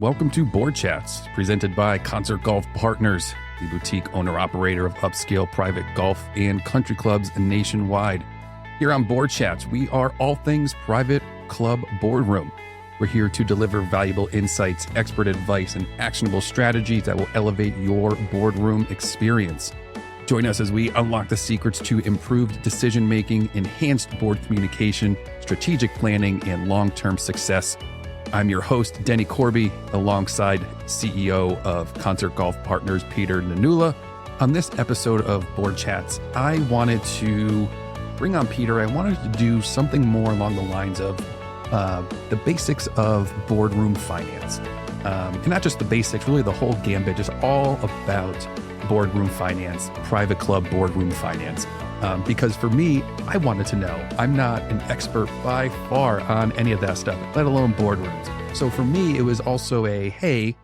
Welcome to Board Chats, presented by Concert Golf Partners, the boutique owner-operator of upscale private golf and country clubs nationwide. Here on Board Chats, we are all things private club boardroom. We're here to deliver valuable insights, expert advice, and actionable strategies that will elevate your boardroom experience. Join us as we unlock the secrets to improved decision-making, enhanced board communication, strategic planning, and long-term success. I'm your host, Denny Corby, alongside CEO of Concert Golf Partners, Peter Nanula. On this episode of Board Chats, I wanted to bring on Peter. I wanted to do something more along the lines of the basics of boardroom finance. And not just the basics, really the whole gambit, just all about boardroom finance, private club boardroom finance. Because for me, I wanted to know. I'm not an expert by far on any of that stuff, let alone boardrooms. So for me, it was also hey,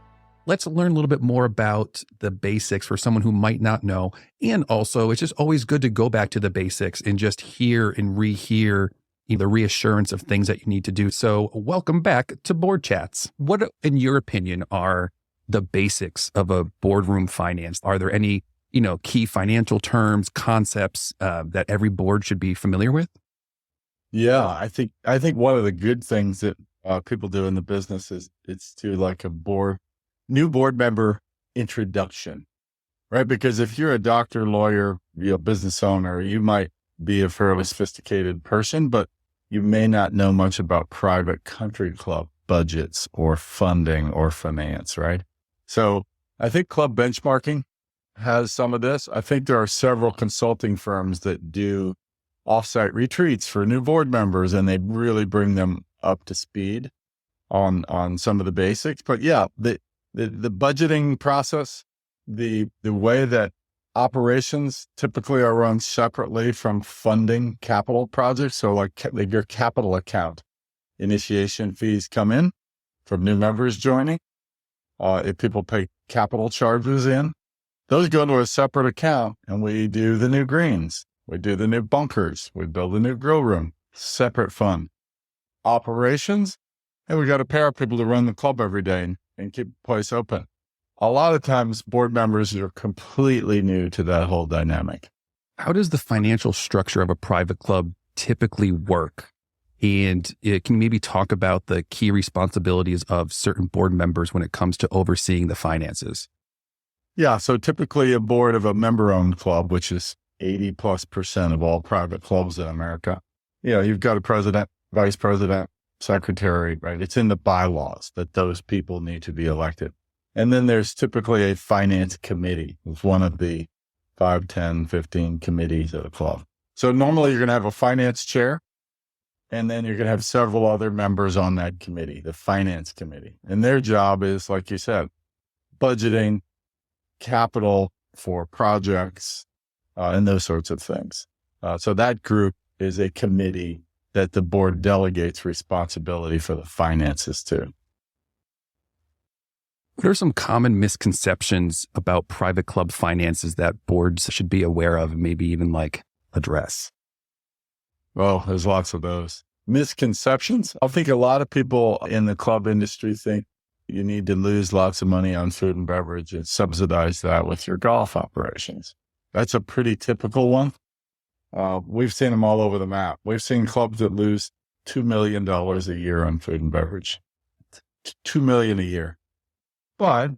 let's learn a little bit more about the basics for someone who might not know. And also, it's just always good to go back to the basics and just hear and rehear the reassurance of things that you need to do. So welcome back to Board Chats. What, in your opinion, are the basics of a boardroom finance? Are there any key financial terms, concepts that every board should be familiar with? Yeah, I think one of the good things that people do in the business is it's to like a new board member introduction, right? Because if you're a doctor, lawyer, business owner, you might be a fairly sophisticated person, but you may not know much about private country club budgets or funding or finance, right? So I think club benchmarking has some of this. I think there are several consulting firms that do offsite retreats for new board members, and they really bring them up to speed on some of the basics. But yeah, the budgeting process, the way that operations typically are run separately from funding capital projects. So like your capital account, initiation fees come in from new members joining. If people pay capital charges in, those go to a separate account, and we do the new greens. We do the new bunkers. We build a new grill room, separate fund. Operations, and we got to pay our people to run the club every day and keep the place open. A lot of times board members are completely new to that whole dynamic. How does the financial structure of a private club typically work? And it can maybe talk about the key responsibilities of certain board members when it comes to overseeing the finances. Yeah. So typically a board of a member-owned club, which is 80+% of all private clubs in America, you've got a president, vice president, secretary, right? It's in the bylaws that those people need to be elected. And then there's typically a finance committee. It's one of the 5, 10, 15 committees of the club. So normally you're going to have a finance chair, and then you're going to have several other members on that committee, the finance committee. And their job is, like you said, budgeting, capital for projects, and those sorts of things. So that group is a committee that the board delegates responsibility for the finances to. What are some common misconceptions about private club finances that boards should be aware of and maybe even address? Well, there's lots of those. Misconceptions. I think a lot of people in the club industry think you need to lose lots of money on food and beverage and subsidize that with your golf operations. That's a pretty typical one. We've seen them all over the map. We've seen clubs that lose $2 million a year on food and beverage. $2 million a year. But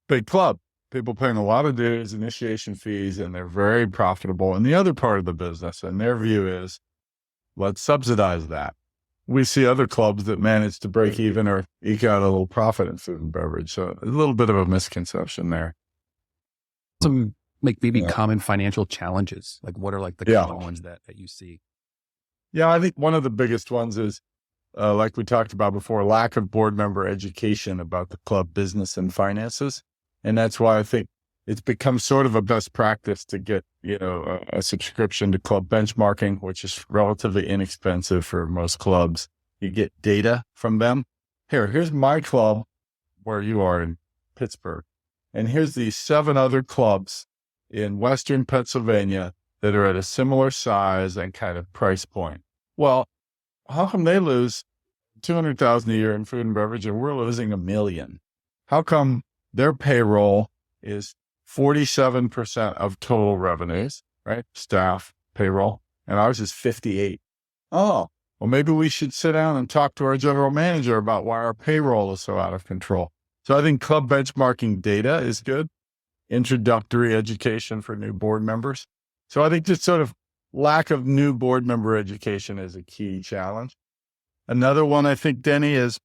big club, people paying a lot of dues, initiation fees, and they're very profitable. And the other part of the business, and their view is, let's subsidize that. We see other clubs that manage to break even or eke out a little profit in food and beverage. So a little bit of a misconception there. Some common financial challenges, what are the common ones that you see? Yeah, I think one of the biggest ones is, like we talked about before, lack of board member education about the club business and finances. And that's why I think it's become sort of a best practice to get, a subscription to club benchmarking, which is relatively inexpensive for most clubs. You get data from them. Here's my club where you are in Pittsburgh. And here's these 7 other clubs in Western Pennsylvania that are at a similar size and kind of price point. Well, how come they lose $200,000 a year in food and beverage and we're losing $1 million? How come their payroll is 47% of total revenues, right? Staff payroll, and ours is 58. Oh, well, maybe we should sit down and talk to our general manager about why our payroll is so out of control. So I think club benchmarking data is good. Introductory education for new board members. So I think just sort of lack of new board member education is a key challenge. Another one, I think, Denny, is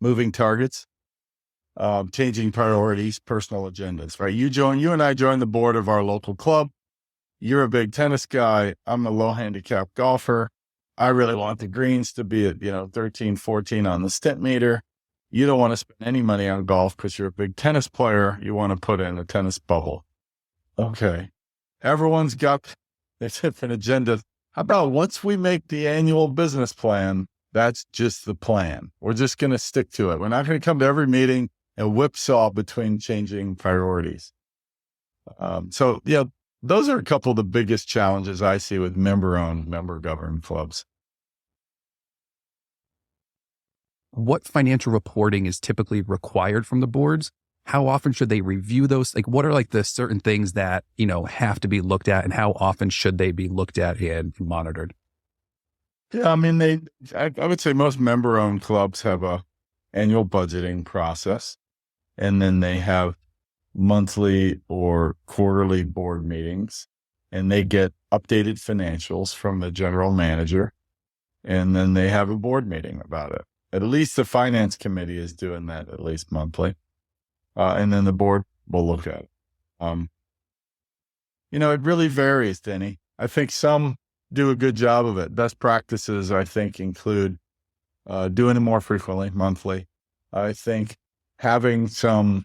moving targets, changing priorities, personal agendas, right? You and I joined the board of our local club. You're a big tennis guy. I'm a low handicap golfer. I really want the greens to be at, 13, 14 on the stint meter. You don't want to spend any money on golf because you're a big tennis player. You want to put in a tennis bubble. Okay. Everyone's got their different agendas. How about once we make the annual business plan, that's just the plan. We're just going to stick to it. We're not going to come to every meeting and whipsaw between changing priorities. Those are a couple of the biggest challenges I see with member-owned, member-governed clubs. What financial reporting is typically required from the boards? How often should they review those? Like, what are like the certain things that, have to be looked at, and how often should they be looked at and monitored? Yeah, I mean, I would say most member-owned clubs have a annual budgeting process, and then they have monthly or quarterly board meetings, and they get updated financials from the general manager, and then they have a board meeting about it. At least the finance committee is doing that at least monthly. And then the board will look at it. It really varies, Denny. I think some do a good job of it. Best practices, I think, include doing it more frequently, monthly. I think having some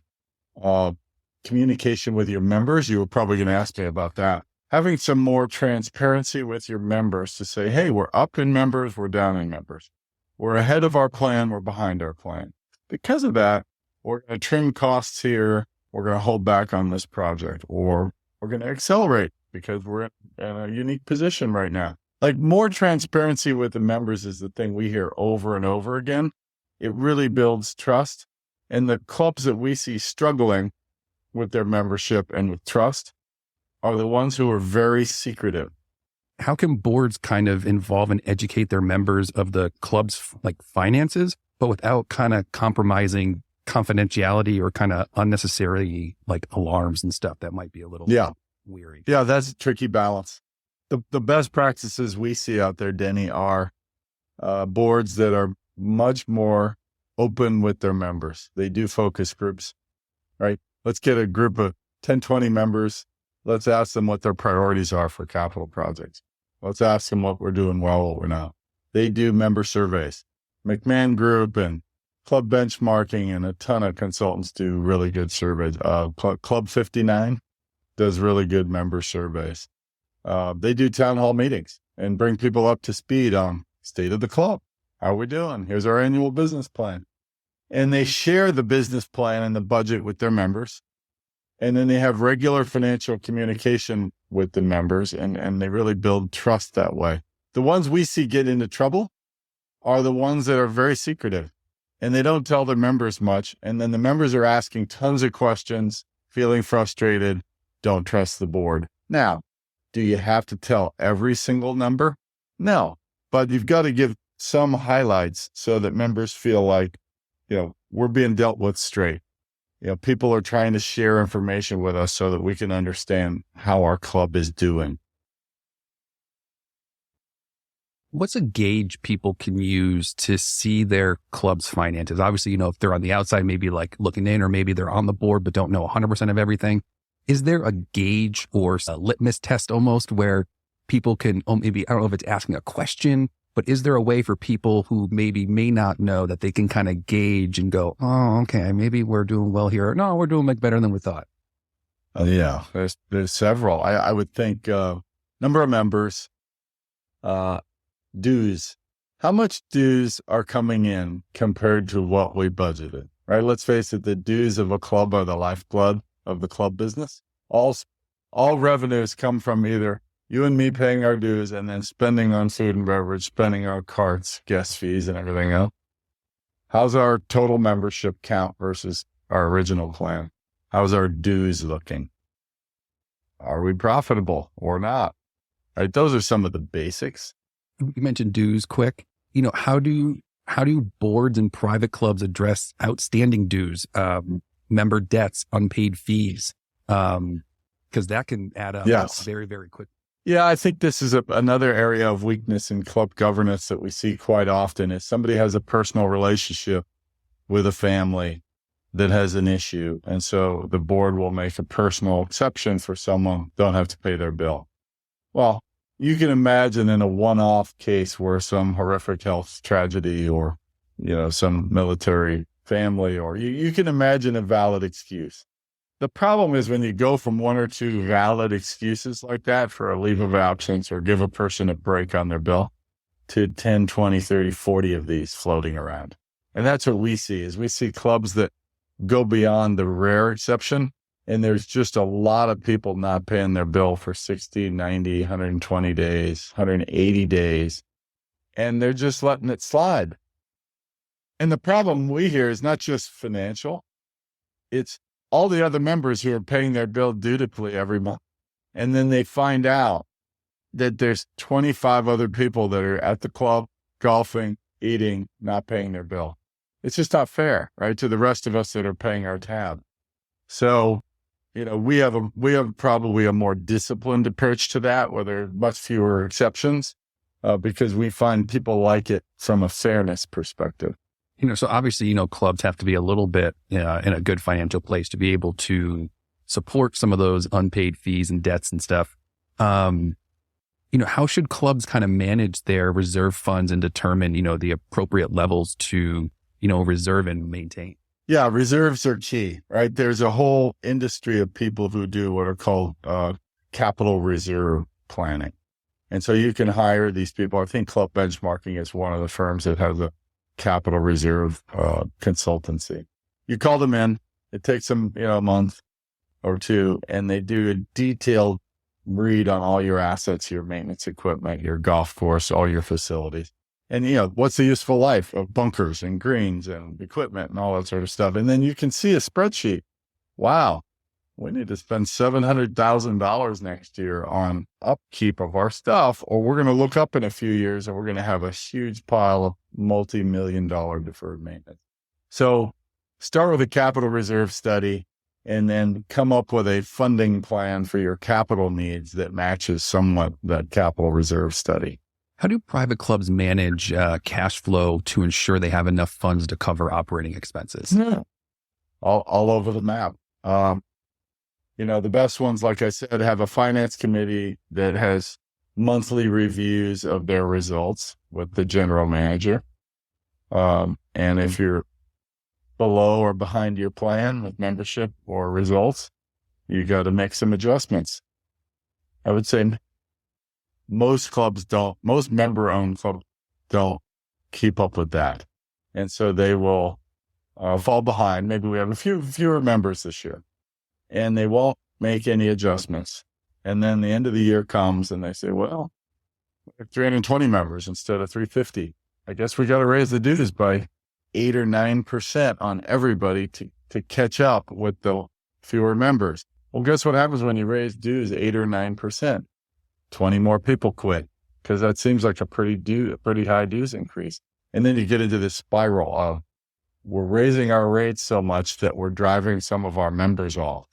communication with your members. You were probably going to ask me about that. Having some more transparency with your members to say, hey, we're up in members, we're down in members. We're ahead of our plan, we're behind our plan. Because of that, we're going to trim costs here, we're going to hold back on this project, or we're going to accelerate because we're in a unique position right now. Like, more transparency with the members is the thing we hear over and over again. It really builds trust. And the clubs that we see struggling with their membership and with trust are the ones who are very secretive. How can boards kind of involve and educate their members of the club's finances, but without kind of compromising confidentiality or kind of unnecessary alarms and stuff that might be a little weary? Yeah, that's a tricky balance. The best practices we see out there, Denny, are boards that are much more open with their members. They do focus groups, right? Let's get a group of 10, 20 members. Let's ask them what their priorities are for capital projects. Let's ask them what we're doing well, what we're not. They do member surveys. McMahon Group and Club Benchmarking and a ton of consultants do really good surveys. Club 59 does really good member surveys. They do town hall meetings and bring people up to speed on state of the club. How are we doing? Here's our annual business plan. And they share the business plan and the budget with their members. And then they have regular financial communication with the members, and they really build trust that way. The ones we see get into trouble are the ones that are very secretive, and they don't tell their members much. And then the members are asking tons of questions, feeling frustrated, don't trust the board. Now, do you have to tell every single number? No, but you've got to give some highlights so that members feel like, we're being dealt with straight. People are trying to share information with us so that we can understand how our club is doing. What's a gauge people can use to see their club's finances? Obviously, if they're on the outside, maybe looking in, or maybe they're on the board but don't know 100% of everything. Is there a gauge or a litmus test almost where people can, maybe, I don't know if it's asking a question, but is there a way for people who maybe may not know that they can kind of gauge and go, oh, okay, maybe we're doing well here. No, we're doing much better than we thought. Yeah, there's several. I would think number of members, dues. How much dues are coming in compared to what we budgeted, right? Let's face it, the dues of a club are the lifeblood of the club business. All revenues come from either You and me paying our dues and then spending on food and beverage, spending on carts, guest fees, and everything else. How's our total membership count versus our original plan? How's our dues looking? Are we profitable or not? Right? Those are some of the basics. You mentioned dues quick. How do boards and private clubs address outstanding dues, member debts, unpaid fees? Because that can add up very, very quick. Yeah, I think this is another area of weakness in club governance that we see quite often is somebody has a personal relationship with a family that has an issue. And so the board will make a personal exception for someone, don't have to pay their bill. Well, you can imagine in a one-off case where some horrific health tragedy or, some military family, or you can imagine a valid excuse. The problem is when you go from one or two valid excuses like that for a leave of absence or give a person a break on their bill to 10, 20, 30, 40 of these floating around. And that's what we see is we see clubs that go beyond the rare exception. And there's just a lot of people not paying their bill for 60, 90, 120 days, 180 days. And they're just letting it slide. And the problem we hear is not just financial. It's all the other members who are paying their bill dutifully every month. And then they find out that there's 25 other people that are at the club, golfing, eating, not paying their bill. It's just not fair, right, to the rest of us that are paying our tab. So, we have probably a more disciplined approach to that, where there are much fewer exceptions, because we find people like it from a fairness perspective. So obviously, clubs have to be a little bit in a good financial place to be able to support some of those unpaid fees and debts and stuff. How should clubs kind of manage their reserve funds and determine, the appropriate levels to, reserve and maintain? Yeah, reserves are key, right? There's a whole industry of people who do what are called capital reserve planning. And so you can hire these people. I think Club Benchmarking is one of the firms that has a capital reserve consultancy. You call them in, it takes them, a month or two, and they do a detailed read on all your assets, your maintenance equipment, your golf course, all your facilities. And, what's the useful life of bunkers and greens and equipment and all that sort of stuff. And then you can see a spreadsheet. Wow, we need to spend $700,000 next year on upkeep of our stuff, or we're going to look up in a few years and we're going to have a huge pile of multi-million-dollar deferred maintenance. So start with a capital reserve study and then come up with a funding plan for your capital needs that matches somewhat that capital reserve study. How do private clubs manage cash flow to ensure they have enough funds to cover operating expenses? Yeah. All over the map. The best ones, like I said, have a finance committee that has monthly reviews of their results with the general manager. And if you're below or behind your plan with membership or results, you got to make some adjustments. I would say most member-owned clubs don't keep up with that. And so they will fall behind. Maybe we have a fewer members this year, and they won't make any adjustments. And then the end of the year comes and they say, well, we have 320 members instead of 350. I guess we got to raise the dues by 8 or 9% on everybody to catch up with the fewer members. Well, guess what happens when you raise dues 8 or 9%? 20 more people quit, because that seems like a pretty high dues increase. And then you get into this spiral of we're raising our rates so much that we're driving some of our members off.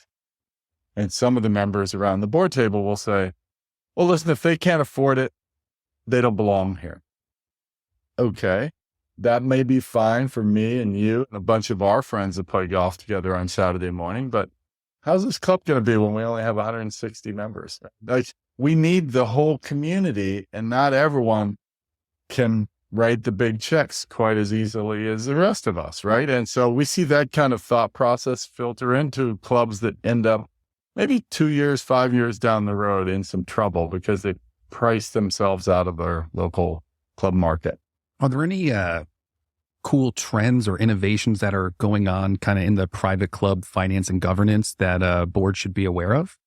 And some of the members around the board table will say, well, listen, if they can't afford it, they don't belong here. Okay, that may be fine for me and you and a bunch of our friends that play golf together on Saturday morning, but how's this club going to be when we only have 160 members? Like, we need the whole community, and not everyone can write the big checks quite as easily as the rest of us, right? And so we see that kind of thought process filter into clubs that end up maybe 2 years, 5 years down the road in some trouble because they price themselves out of their local club market. Are there any cool trends or innovations that are going on kind of in the private club finance and governance that a board should be aware of?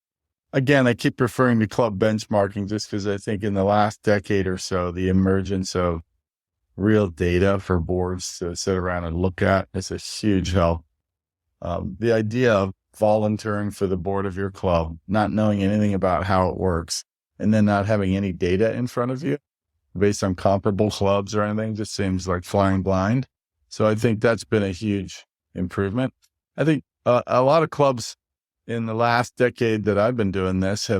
again, I keep referring to club benchmarking just because I think in the last decade or so, the emergence of real data for boards to sit around and look at is a huge help. The idea of volunteering for the board of your club, not knowing anything about how it works, and then not having any data in front of you based on comparable clubs or anything just seems like flying blind. So I think that's been a huge improvement. I think a lot of clubs in the last decade that I've been doing this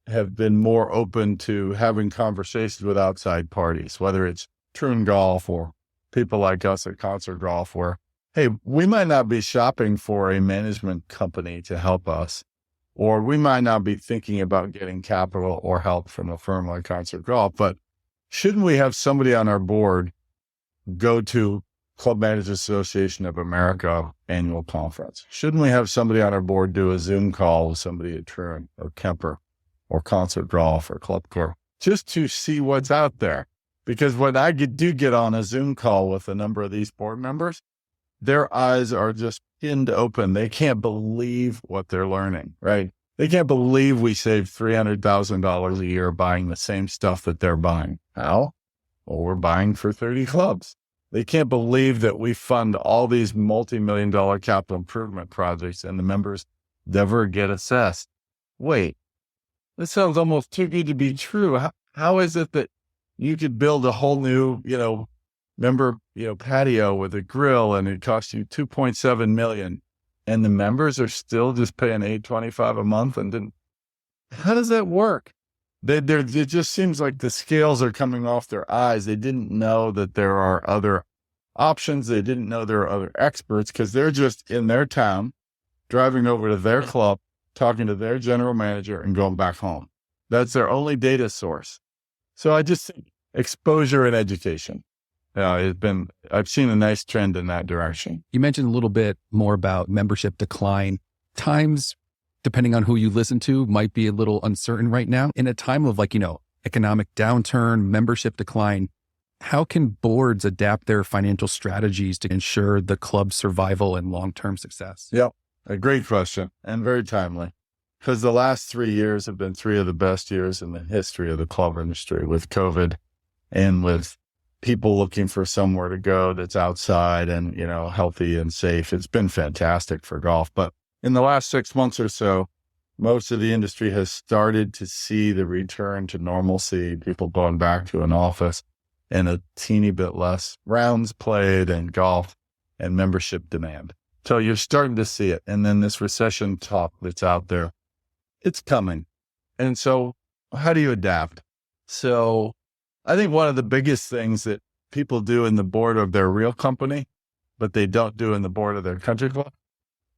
have been more open to having conversations with outside parties, whether it's Troon Golf or people like us at Concert Golf, where, hey, we might not be shopping for a management company to help us, or we might not be thinking about getting capital or help from a firm like Concert Golf, but shouldn't we have somebody on our board go to Club Managers Association of America annual conference? Shouldn't we have somebody on our board do a Zoom call with somebody at Troon or Kemper or Concert Golf or Club Corp just to see what's out there? Because when I do get on a Zoom call with a number of these board members, their eyes are just pinned open. They can't believe what they're learning, right? They can't believe we saved $300,000 a year buying the same stuff that they're buying. How? Well, we're buying for 30 clubs. They can't believe that we fund all these multi-million-dollar capital improvement projects and the members never get assessed. Wait, this sounds almost too good to be true. How is it that you could build a whole new, member, patio with a grill and it costs you $2.7 million and the members are still just paying $825 a month? And how does that work? It just seems like the scales are coming off their eyes. They didn't know that there are other options. They didn't know there are other experts because they're just in their town, driving over to their club, talking to their general manager and going back home. That's their only data source. So I just think exposure and education. I've seen a nice trend in that direction. You mentioned a little bit more about membership decline. Times, depending on who you listen to, might be a little uncertain right now. In a time of economic downturn, membership decline, how can boards adapt their financial strategies to ensure the club's survival and long-term success? Yep. A great question and very timely, because the last 3 years have been 3 of the best years in the history of the club industry, with COVID and with people looking for somewhere to go that's outside and, healthy and safe. It's been fantastic for golf. But in the last 6 months or so, most of the industry has started to see the return to normalcy, people going back to an office, and a teeny bit less rounds played and golf and membership demand. So you're starting to see it. And then this recession talk that's out there, it's coming. And so how do you adapt? So I think one of the biggest things that people do in the board of their real company, but they don't do in the board of their country club,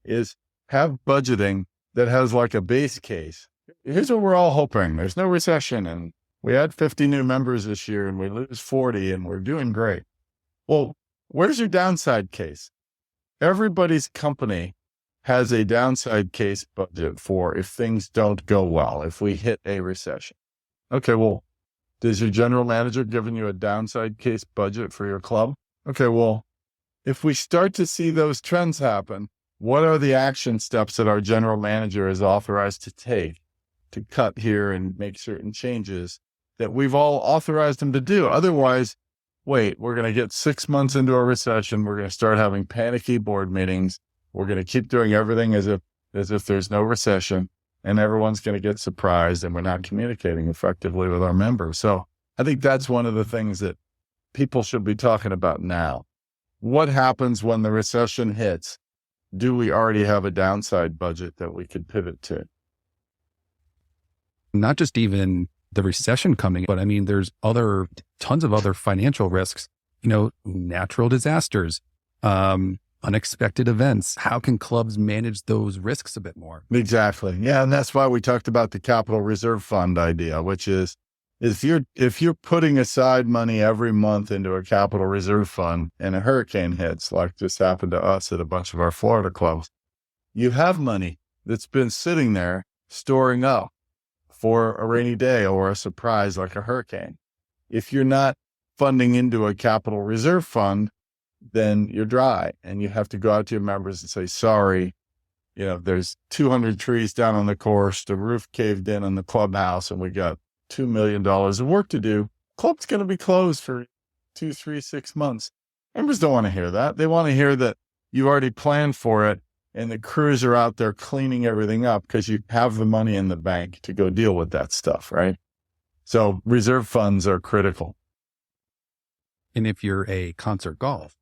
is have budgeting that has like a base case. Here's what we're all hoping. There's no recession and we had 50 new members this year and we lose 40 and we're doing great. Well, where's your downside case? Everybody's company has a downside case budget for if things don't go well, if we hit a recession. Okay, well, does your general manager giving you a downside case budget for your club? Okay, well, if we start to see those trends happen, what are the action steps that our general manager is authorized to take to cut here and make certain changes that we've all authorized him to do? Otherwise, wait, we're going to get 6 months into a recession. We're going to start having panicky board meetings. We're going to keep doing everything as if there's no recession, and everyone's going to get surprised and we're not communicating effectively with our members. So I think that's one of the things that people should be talking about now. What happens when the recession hits? Do we already have a downside budget that we could pivot to? Not just even the recession coming, but there's tons of other financial risks, natural disasters, unexpected events. How can clubs manage those risks a bit more? Exactly. Yeah. And that's why we talked about the capital reserve fund idea, which is if you're putting aside money every month into a capital reserve fund and a hurricane hits, like just happened to us at a bunch of our Florida clubs, you have money that's been sitting there storing up for a rainy day or a surprise like a hurricane. If you're not funding into a capital reserve fund, then you're dry and you have to go out to your members and say, sorry, there's 200 trees down on the course, the roof caved in on the clubhouse, and we got $2 million of work to do. Club's going to be closed for 2, 3, 6 months. Members don't want to hear that. They want to hear that you already planned for it and the crews are out there cleaning everything up because you have the money in the bank to go deal with that stuff, right? So reserve funds are critical. And if you're a concert golf,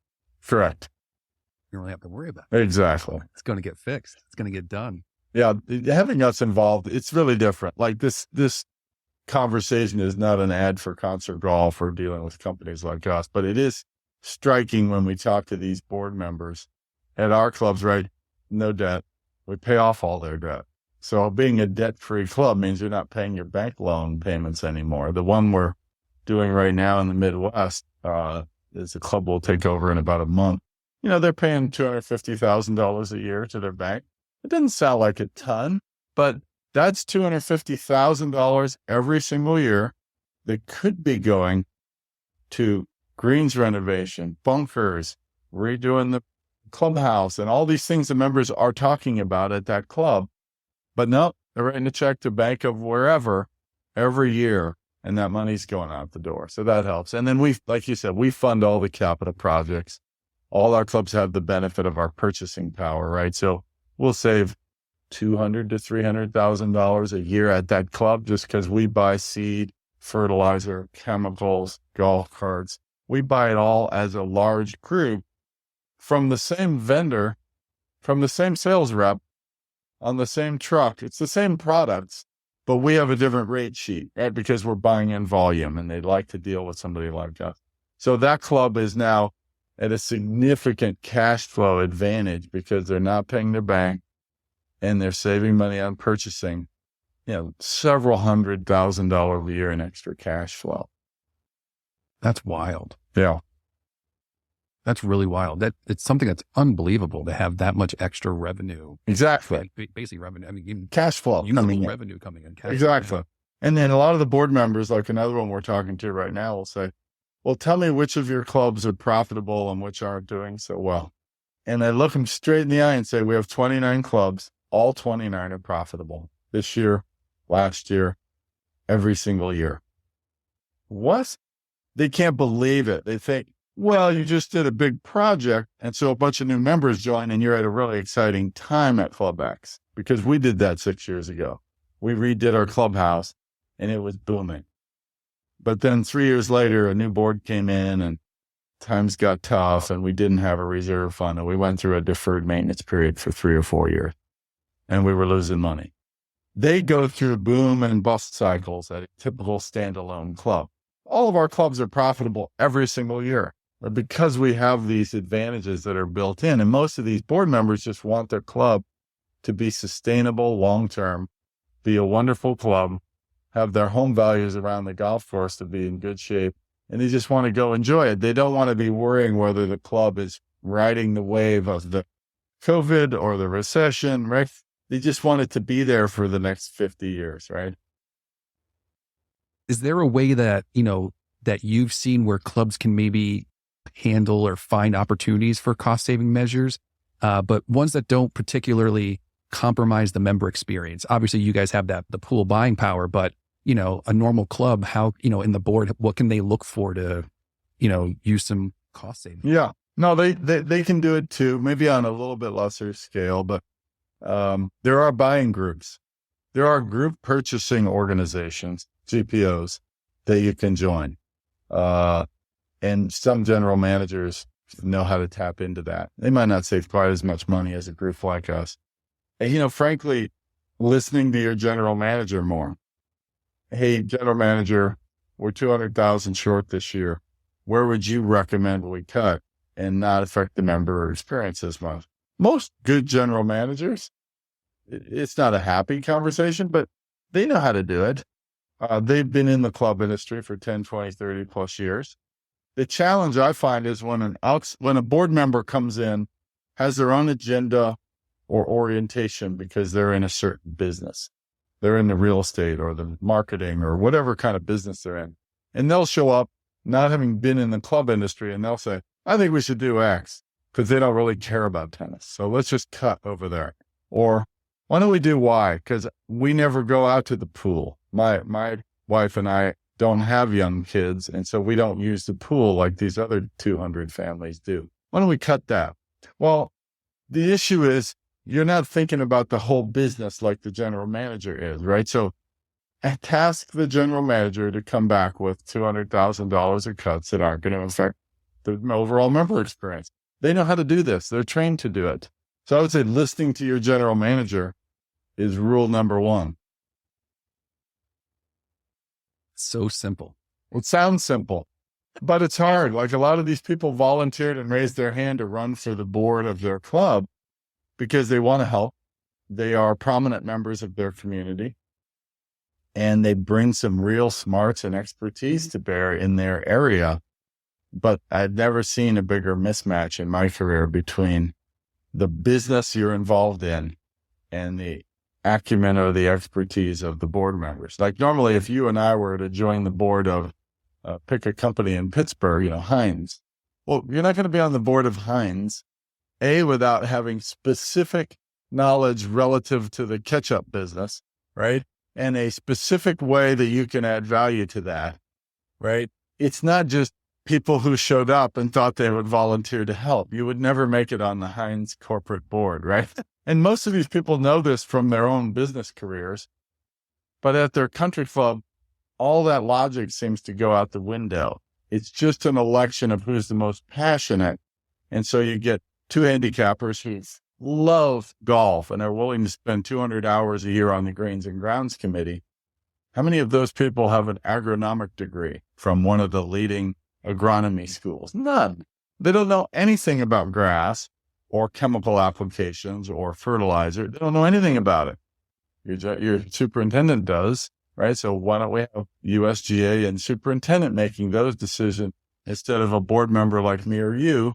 correct, you don't really have to worry about it. Exactly. It's going to get fixed. It's going to get done. Yeah. Having us involved, it's really different. Like this conversation is not an ad for concert golf or dealing with companies like us, but it is striking when we talk to these board members at our clubs, right? No debt. We pay off all their debt. So being a debt-free club means you're not paying your bank loan payments anymore. The one we're doing right now in the Midwest is a club we'll take over in about a month. They're paying $250,000 a year to their bank. It doesn't sound like a ton, but that's $250,000 every single year that could be going to greens renovation, bunkers, redoing the clubhouse, and all these things the members are talking about at that club. But no, they're writing a check to Bank of wherever every year, and that money's going out the door. So that helps. And then we, like you said, we fund all the capital projects. All our clubs have the benefit of our purchasing power, right? So we'll save $200,000 to $300,000 a year at that club just because we buy seed, fertilizer, chemicals, golf carts. We buy it all as a large group from the same vendor, from the same sales rep, on the same truck. It's the same products, but we have a different rate sheet, right? Because we're buying in volume and they'd like to deal with somebody like us. So that club is now at a significant cash flow advantage because they're not paying their bank and they're saving money on purchasing, several $100,000 a year in extra cash flow. That's wild. Yeah. That's really wild. It's something that's unbelievable to have that much extra revenue. Exactly. Basically revenue. I mean, cash flow. Revenue coming in. Exactly. And then a lot of the board members, like another one we're talking to right now, will say, well, tell me which of your clubs are profitable and which aren't doing so well. And I look them straight in the eye and say, we have 29 clubs. All 29 are profitable this year, last year, every single year. What? They can't believe it. They think, well, you just did a big project, and so a bunch of new members join, and you're at a really exciting time at Club X, because we did that 6 years ago. We redid our clubhouse, and it was booming. But then 3 years later, a new board came in, and times got tough, and we didn't have a reserve fund, and we went through a deferred maintenance period for 3 or 4 years, and we were losing money. They go through boom and bust cycles at a typical standalone club. All of our clubs are profitable every single year. But because we have these advantages that are built in, and most of these board members just want their club to be sustainable long-term, be a wonderful club, have their home values around the golf course to be in good shape, and they just want to go enjoy it. They don't want to be worrying whether the club is riding the wave of the COVID or the recession, right? They just want it to be there for the next 50 years, right? Is there a way that, that you've seen where clubs can maybe handle or find opportunities for cost-saving measures, but ones that don't particularly compromise the member experience? Obviously, you guys have the pool buying power, but, a normal club, how, in the board, what can they look for to, use some cost savings? Yeah. No, they can do it too, maybe on a little bit lesser scale, but there are buying groups. There are group purchasing organizations, GPOs, that you can join. And some general managers know how to tap into that. They might not save quite as much money as a group like us. And, frankly, listening to your general manager more. Hey, general manager, we're 200,000 short this year. Where would you recommend we cut and not affect the member experience as much? Most good general managers, it's not a happy conversation, but they know how to do it. They've been in the club industry for 10, 20, 30 plus years. The challenge I find is when a board member comes in, has their own agenda or orientation because they're in a certain business. They're in the real estate or the marketing or whatever kind of business they're in. And they'll show up not having been in the club industry and they'll say, I think we should do X, because they don't really care about tennis. So let's just cut over there. Or why don't we do Y? Because we never go out to the pool. My wife and I don't have young kids, and so we don't use the pool like these other 200 families do. Why don't we cut that? Well, the issue is you're not thinking about the whole business like the general manager is, right? So task the general manager to come back with $200,000 of cuts that aren't going to affect the overall member experience. They know how to do this. They're trained to do it. So I would say listening to your general manager is rule number one. So simple. It sounds simple, but it's hard. Like a lot of these people volunteered and raised their hand to run for the board of their club because they want to help. They are prominent members of their community, and they bring some real smarts and expertise to bear in their area. But I'd never seen a bigger mismatch in my career between the business you're involved in and the acumen or the expertise of the board members. Like normally, if you and I were to join the board of, pick a company in Pittsburgh, Heinz, well, you're not going to be on the board of Heinz, without having specific knowledge relative to the ketchup business, right? And a specific way that you can add value to that, right? It's not just people who showed up and thought they would volunteer to help. You would never make it on the Heinz corporate board, right? And most of these people know this from their own business careers. But at their country club, all that logic seems to go out the window. It's just an election of who's the most passionate. And so you get two handicappers who love golf and are willing to spend 200 hours a year on the Greens and Grounds Committee. How many of those people have an agronomic degree from one of the leading agronomy schools? None. They don't know anything about grass or chemical applications or fertilizer. They don't know anything about it. Your superintendent does, right? So why don't we have USGA and superintendent making those decisions instead of a board member like me or you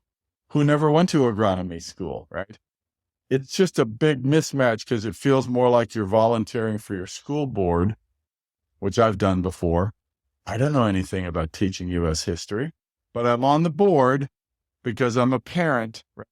who never went to agronomy school, right? It's just a big mismatch because it feels more like you're volunteering for your school board, which I've done before. I don't know anything about teaching U.S. history, but I'm on the board because I'm a parent, right?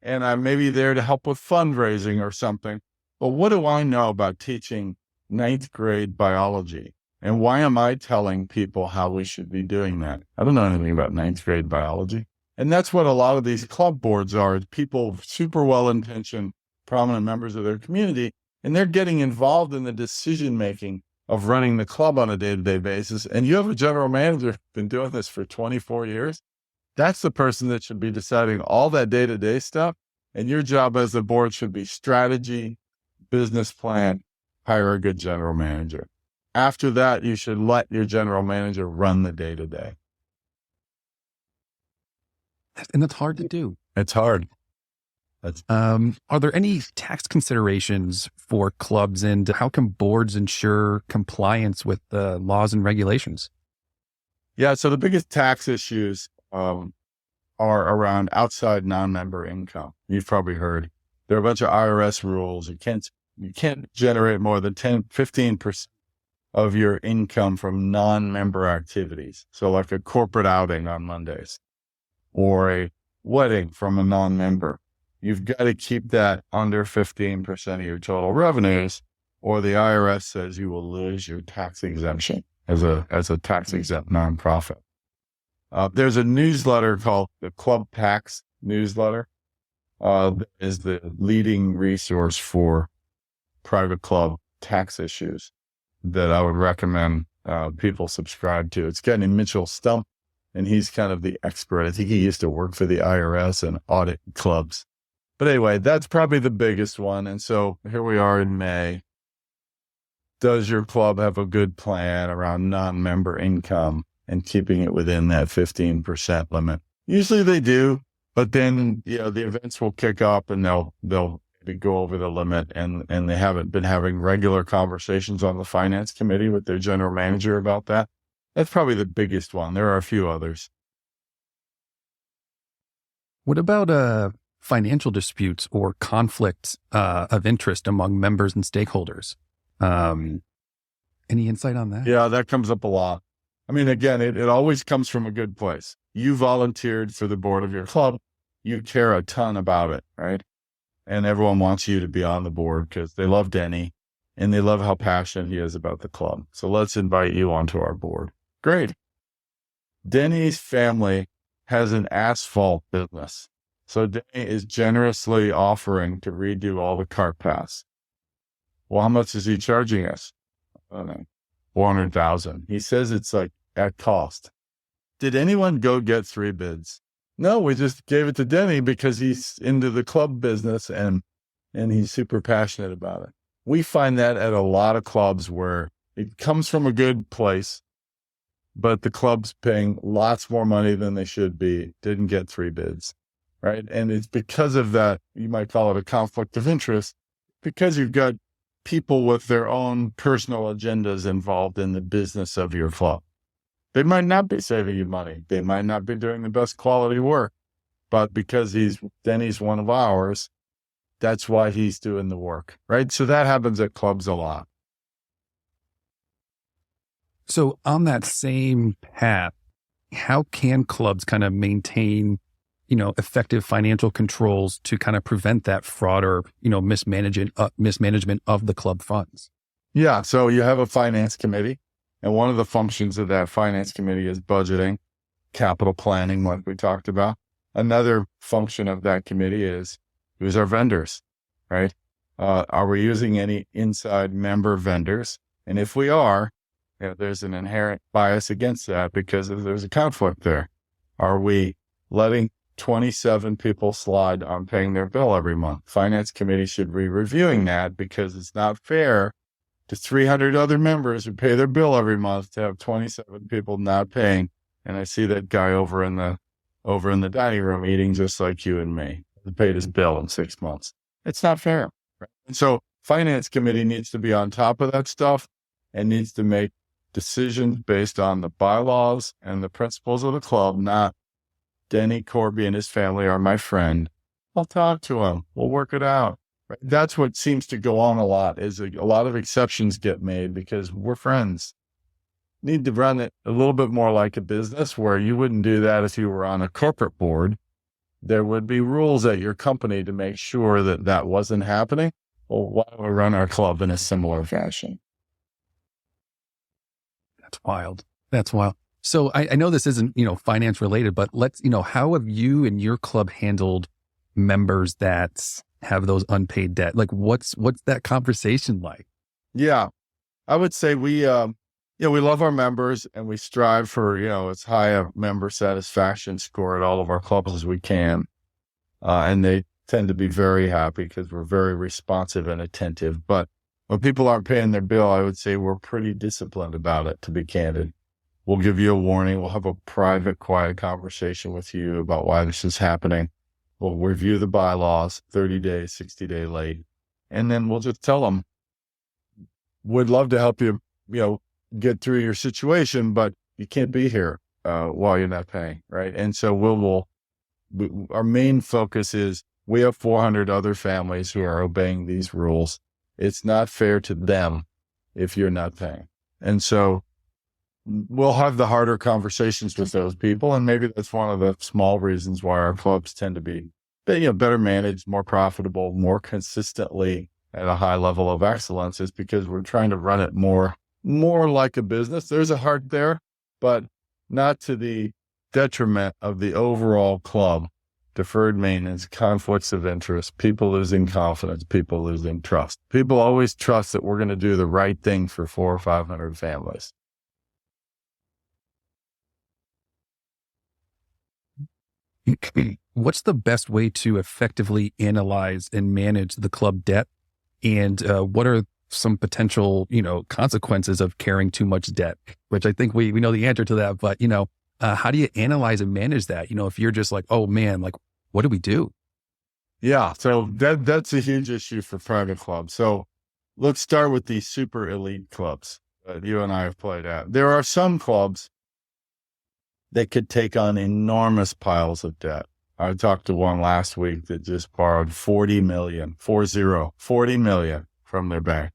And I'm maybe there to help with fundraising or something. But what do I know about teaching ninth grade biology? And why am I telling people how we should be doing that? I don't know anything about ninth grade biology. And that's what a lot of these club boards are. People super well-intentioned, prominent members of their community, and they're getting involved in the decision-making of running the club on a day-to-day basis. And you have a general manager who's been doing this for 24 years. That's the person that should be deciding all that day-to-day stuff. And your job as the board should be strategy, business plan, hire a good general manager. After that, you should let your general manager run the day-to-day. And that's hard to do. It's hard. Are there any tax considerations for clubs, and how can boards ensure compliance with the laws and regulations? Yeah, so the biggest tax issues are around outside non-member income. You've probably heard there are a bunch of IRS rules. You can't generate more than 15% of your income from non-member activities. So like a corporate outing on Mondays or a wedding from a non-member. You've got to keep that under 15% of your total revenues, or the IRS says you will lose your tax exemption as a tax exempt nonprofit. There's a newsletter called the Club Tax Newsletter. That is the leading resource for private club tax issues that I would recommend people subscribe to. It's got Mitchell Stump, and he's kind of the expert. I think he used to work for the IRS and audit clubs. But anyway, that's probably the biggest one. And so here we are in May. Does your club have a good plan around non-member income and keeping it within that 15% limit? Usually they do, but then, the events will kick up and they'll go over the limit, and they haven't been having regular conversations on the finance committee with their general manager about that. That's probably the biggest one. There are a few others. What about financial disputes or conflicts of interest among members and stakeholders? Any insight on that? Yeah, that comes up a lot. I mean, again, it always comes from a good place. You volunteered for the board of your club. You care a ton about it, right? and everyone wants you to be on the board because they love Denny and they love how passionate he is about the club. So let's invite you onto our board. Great. Denny's family has an asphalt business. So Denny is generously offering to redo all the cart paths. Well, how much is he charging us? I don't know, 400,000. He says it's like at cost. Did anyone go get 3 bids? No, we just gave it to Denny because he's into the club business and he's super passionate about it. We find that at a lot of clubs where it comes from a good place, but the club's paying lots more money than they should be, didn't get 3 bids, right? And it's because of that, you might call it a conflict of interest, because you've got people with their own personal agendas involved in the business of your club. They might not be saving you money. They might not be doing the best quality work, but because Denny's one of ours, that's why he's doing the work, right? So that happens at clubs a lot. So on that same path, how can clubs kind of maintain, effective financial controls to kind of prevent that fraud or, mismanagement of the club funds? Yeah. So you have a finance committee, and one of the functions of that finance committee is budgeting, capital planning, like we talked about. Another function of that committee is who's our vendors, right? Are we using any inside member vendors? And if we are, there's an inherent bias against that because there's a conflict there. Are we letting 27 people slide on paying their bill every month? Finance committee should be reviewing that because it's not fair to 300 other members who pay their bill every month to have 27 people not paying. And I see that guy over in the dining room eating just like you and me. He paid his bill in 6 months. It's not fair. Right? And so finance committee needs to be on top of that stuff and needs to make decisions based on the bylaws and the principles of the club, not Denny Corby and his family are my friend. I'll talk to him. We'll work it out. Right? That's what seems to go on a lot is a lot of exceptions get made because we're friends. Need to run it a little bit more like a business where you wouldn't do that if you were on a corporate board. There would be rules at your company to make sure that that wasn't happening. Well, why don't we run our club in a similar fashion? That's wild. That's wild. So I know this isn't, finance related, but let's, how have you and your club handled members that have those unpaid debt? Like what's that conversation like? Yeah, I would say we love our members and we strive for, as high a member satisfaction score at all of our clubs as we can. And they tend to be very happy because we're very responsive and attentive. But when people aren't paying their bill, I would say we're pretty disciplined about it, to be candid. We'll give you a warning. We'll have a private, quiet conversation with you about why this is happening. We'll review the bylaws, 30 days, 60-day late. And then we'll just tell them, we'd love to help you, get through your situation, but you can't be here while you're not paying, right? And so our main focus is we have 400 other families who are obeying these rules. It's not fair to them if you're not paying. And so we'll have the harder conversations with those people. And maybe that's one of the small reasons why our clubs tend to be, better managed, more profitable, more consistently at a high level of excellence is because we're trying to run it more like a business. There's a heart there, but not to the detriment of the overall club. Deferred maintenance, conflicts of interest, people losing confidence, people losing trust. People always trust that we're going to do the right thing for 400 or 500 families. What's the best way to effectively analyze and manage the club debt? And what are some potential, consequences of carrying too much debt? Which I think we know the answer to that, but, how do you analyze and manage that? If you're just like, oh man, like, what do we do? Yeah. So that's a huge issue for private clubs. So let's start with the super elite clubs that you and I have played at. There are some clubs that could take on enormous piles of debt. I talked to one last week that just borrowed $40 million from their bank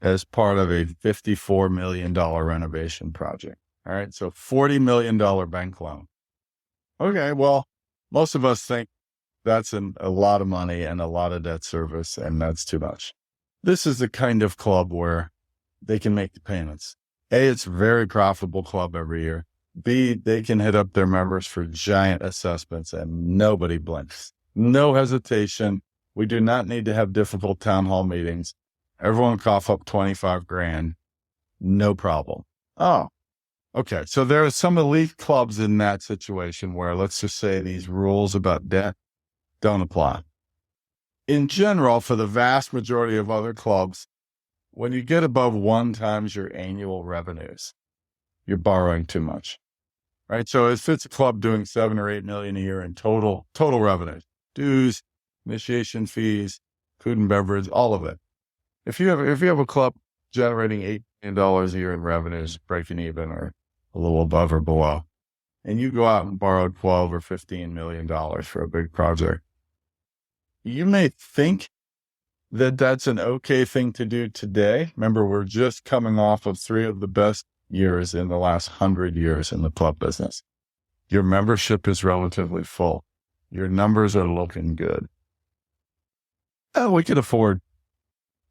as part of a $54 million renovation project. All right. So $40 million bank loan. Okay. Well, most of us think That's a lot of money and a lot of debt service, and that's too much. This is the kind of club where they can make the payments. A, it's a very profitable club every year. B, they can hit up their members for giant assessments and nobody blinks. No hesitation. We do not need to have difficult town hall meetings. Everyone cough up 25 grand. No problem. Oh, okay. So there are some elite clubs in that situation where, let's just say, these rules about debt don't apply. In general, for the vast majority of other clubs, when you get above 1 times your annual revenues, you're borrowing too much, right? So if it's a club doing 7 or 8 million a year in total revenues, dues, initiation fees, food and beverage, all of it. If you have a club generating $8 million a year in revenues, breaking even or a little above or below, and you go out and borrow $12 or $15 million for a big project, you may think that that's an okay thing to do today. Remember, we're just coming off of 3 of the best years in the last 100 years in the club business. Your membership is relatively full. Your numbers are looking good. Oh, we could afford,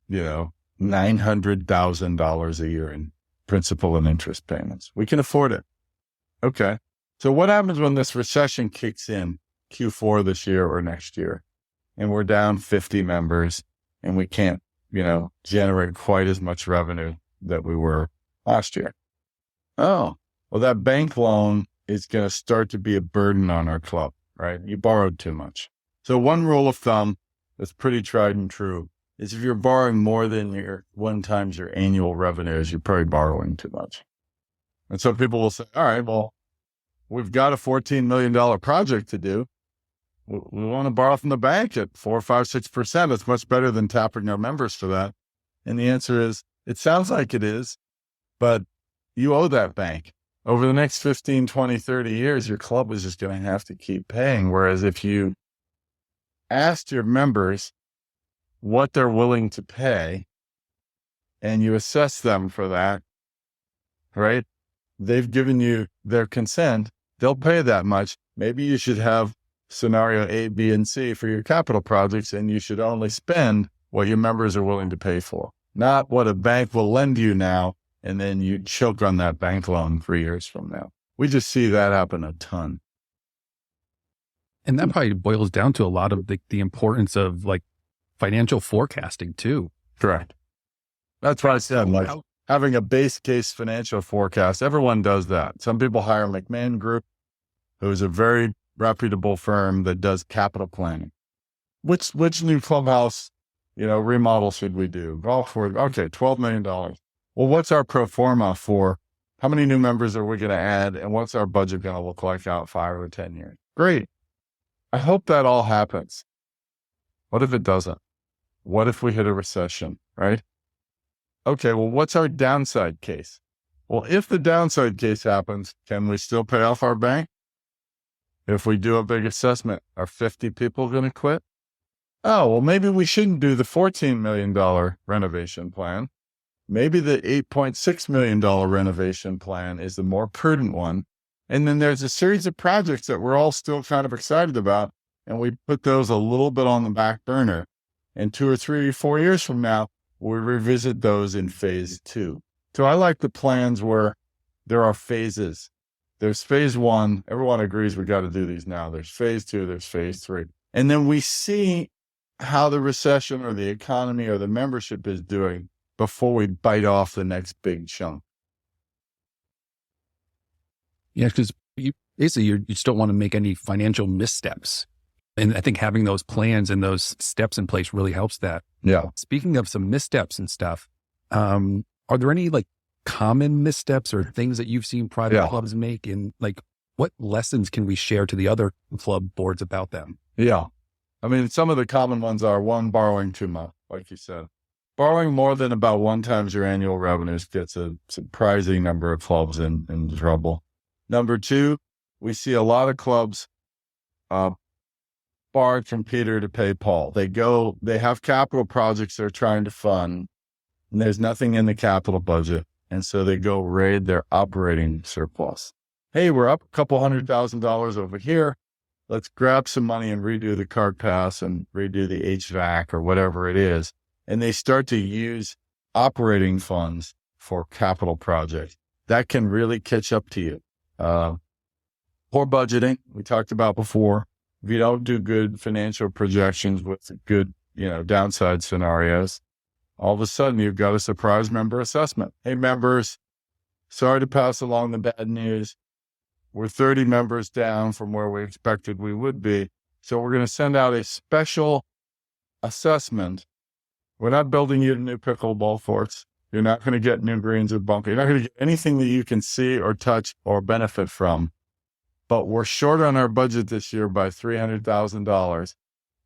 $900,000 a year in principal and interest payments. We can afford it. Okay. So what happens when this recession kicks in Q4 this year or next year, and we're down 50 members and we can't, generate quite as much revenue that we were last year? Oh, well, that bank loan is going to start to be a burden on our club, right? You borrowed too much. So one rule of thumb that's pretty tried and true is if you're borrowing more than your 1 times your annual revenues, you're probably borrowing too much. And so people will say, all right, well, we've got a $14 million project to do. We want to borrow from the bank at 4, 5, 6%. It's much better than tapping our members for that. And the answer is, it sounds like it is, but you owe that bank. Over the next 15, 20, 30 years, your club is just going to have to keep paying. Whereas if you asked your members what they're willing to pay and you assess them for that, right? They've given you their consent. They'll pay that much. Maybe you should have scenario A, B, and C for your capital projects, and you should only spend what your members are willing to pay for, not what a bank will lend you now, and then you choke on that bank loan 3 years from now. We just see that happen a ton. And that probably boils down to a lot of the importance of financial forecasting too. Correct. That's what I said, having a base case financial forecast. Everyone does that. Some people hire McMahon Group, who is a very reputable firm that does capital planning. Which new clubhouse, remodel should we do? Golf for, okay, $12 million. Well, what's our pro forma for how many new members are we going to add? And what's our budget going to look like out 5 or 10 years? Great. I hope that all happens. What if it doesn't? What if we hit a recession, right? Okay, well, what's our downside case? Well, if the downside case happens, can we still pay off our bank? If we do a big assessment, are 50 people going to quit? Oh, well, maybe we shouldn't do the $14 million renovation plan. Maybe the $8.6 million renovation plan is the more prudent one. And then there's a series of projects that we're all still kind of excited about, and we put those a little bit on the back burner. And 2 or 3 or 4 years from now, we revisit those in phase 2. So I like the plans where there are phases. There's phase 1. Everyone agrees we got to do these now. There's phase 2. There's phase 3. And then we see how the recession or the economy or the membership is doing before we bite off the next big chunk. Yeah, because you just don't want to make any financial missteps. And I think having those plans and those steps in place really helps that. Yeah. Speaking of some missteps and stuff, are there any common missteps or things that you've seen private clubs make? And what lessons can we share to the other club boards about them? Yeah. I mean, some of the common ones are 1, borrowing too much, like you said. Borrowing more than about 1 times your annual revenues gets a surprising number of clubs in trouble. Number 2, we see a lot of clubs borrowed from Peter to pay Paul. They have capital projects they're trying to fund, and there's nothing in the capital budget. And so they go raid their operating surplus. Hey, we're up a couple $100,000 over here. let's grab some money and redo the cart pass and redo the HVAC or whatever it is. And they start to use operating funds for capital projects. That can really catch up to you. Poor budgeting, we talked about before. If you don't do good financial projections with good, downside scenarios, all of a sudden you've got a surprise member assessment. Hey, members, sorry to pass along the bad news. We're 30 members down from where we expected we would be. So we're going to send out a special assessment. We're not building you a new pickleball courts. You're not going to get new greens or bunker. You're not going to get anything that you can see or touch or benefit from. But we're short on our budget this year by $300,000.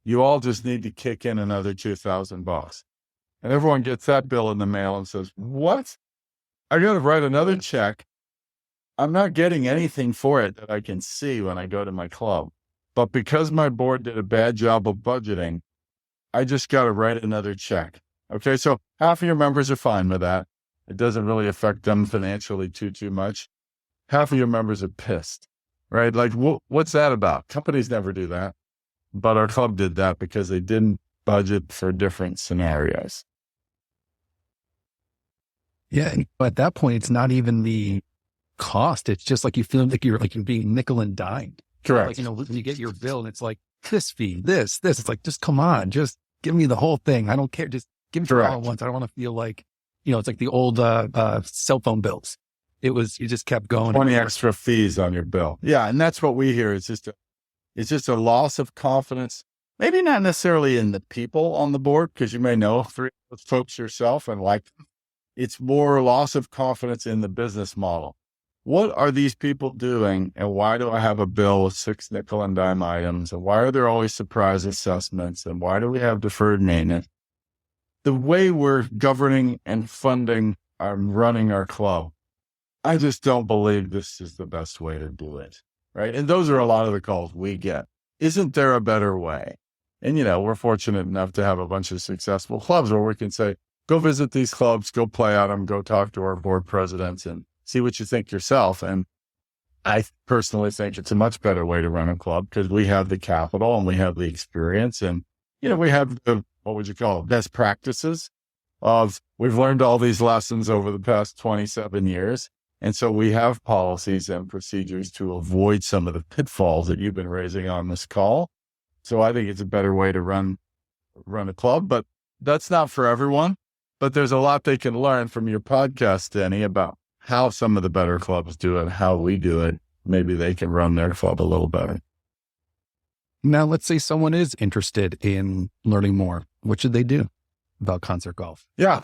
You all just need to kick in another $2,000. And everyone gets that bill in the mail and says, what? I got to write another check. I'm not getting anything for it that I can see when I go to my club. But because my board did a bad job of budgeting, I just got to write another check. Okay, so half of your members are fine with that. It doesn't really affect them financially too much. Half of your members are pissed, right? Like, what's that about? Companies never do that. But our club did that because they didn't budget for different scenarios. Yeah, but at that point, it's not even the cost. It's just like you feel like you're being nickel and dimed. Correct. Like, when you get your bill and it's like this fee, this, it's like, just come on, just give me the whole thing. I don't care. Just give me all at once. I don't want to feel like, it's like the old cell phone bills. You just kept going. 20 extra fees on your bill. Yeah. And that's what we hear. It's just a loss of confidence. Maybe not necessarily in the people on the board, because you may know 3 of those folks yourself and like them. It's more loss of confidence in the business model. What are these people doing? And why do I have a bill with 6 nickel and dime items? And why are there always surprise assessments? And why do we have deferred maintenance? The way we're governing and funding and running our club, I just don't believe this is the best way to do it. Right. And those are a lot of the calls we get. Isn't there a better way? And, we're fortunate enough to have a bunch of successful clubs where we can say, go visit these clubs, go play at them, go talk to our board presidents and see what you think yourself. And I personally think it's a much better way to run a club because we have the capital and we have the experience and, we have the, what would you call it, best practices we've learned all these lessons over the past 27 years. And so we have policies and procedures to avoid some of the pitfalls that you've been raising on this call. So I think it's a better way to run a club, but that's not for everyone. But there's a lot they can learn from your podcast, Denny, about how some of the better clubs do it, how we do it. Maybe they can run their club a little better. Now, let's say someone is interested in learning more. What should they do about concert golf? Yeah.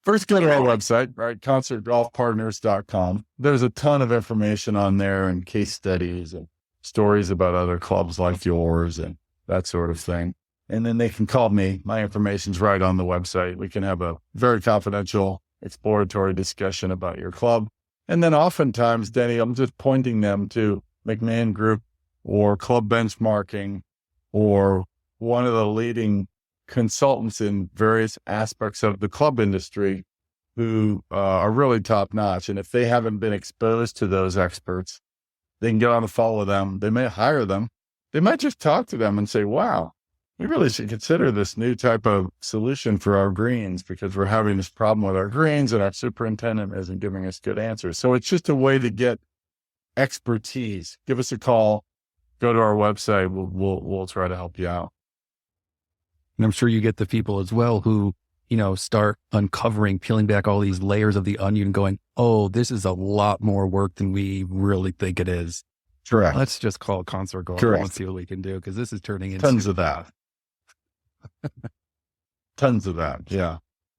First go to our website, right? concertgolfpartners.com. There's a ton of information on there and case studies and stories about other clubs like yours and that sort of thing. And then they can call me. My information's right on the website. We can have a very confidential, exploratory discussion about your club. And then oftentimes, Denny, I'm just pointing them to McMahon Group or Club Benchmarking or one of the leading consultants in various aspects of the club industry who are really top notch. And if they haven't been exposed to those experts, they can get on the phone with them. They may hire them. They might just talk to them and say, wow, we really should consider this new type of solution for our greens because we're having this problem with our greens and our superintendent isn't giving us good answers. So it's just a way to get expertise. Give us a call, go to our website. We'll try to help you out. And I'm sure you get the people as well who, start uncovering, peeling back all these layers of the onion going, oh, this is a lot more work than we really think it is. Correct. Let's just call it concert golf and see what we can do because this is turning into tons of that. Tons of that. Yeah.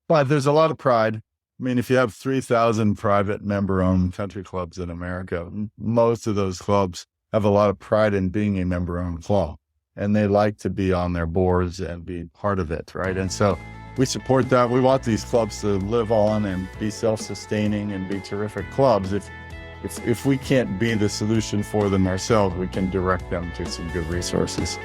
But there's a lot of pride. If you have 3,000 private member-owned country clubs in America, most of those clubs have a lot of pride in being a member-owned club. And they like to be on their boards and be part of it, right? And so we support that. We want these clubs to live on and be self-sustaining and be terrific clubs. If we can't be the solution for them ourselves, we can direct them to some good resources.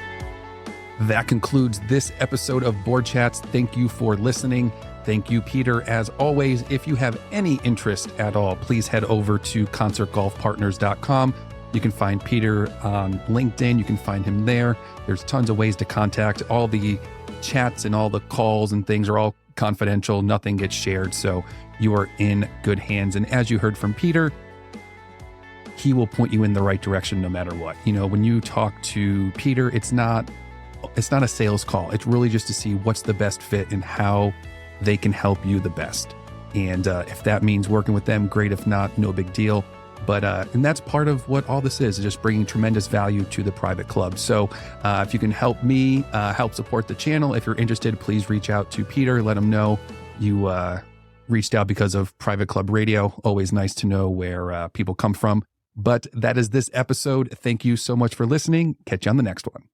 That concludes this episode of Board Chats. Thank you for listening. Thank you, Peter. As always, if you have any interest at all, please head over to concertgolfpartners.com. You can find Peter on LinkedIn. You can find him there. There's tons of ways to contact. All the chats and all the calls and things are all confidential. Nothing gets shared. So you are in good hands. And as you heard from Peter, he will point you in the right direction no matter what. You know, when you talk to Peter, it's not a sales call. It's really just to see what's the best fit and how they can help you the best. And if that means working with them, great. If not, no big deal. But and that's part of what all this is just bringing tremendous value to the private club. So if you can help me help support the channel, if you're interested, please reach out to Peter. Let him know you reached out because of Private Club Radio. Always nice to know where people come from. But that is this episode. Thank you so much for listening. Catch you on the next one.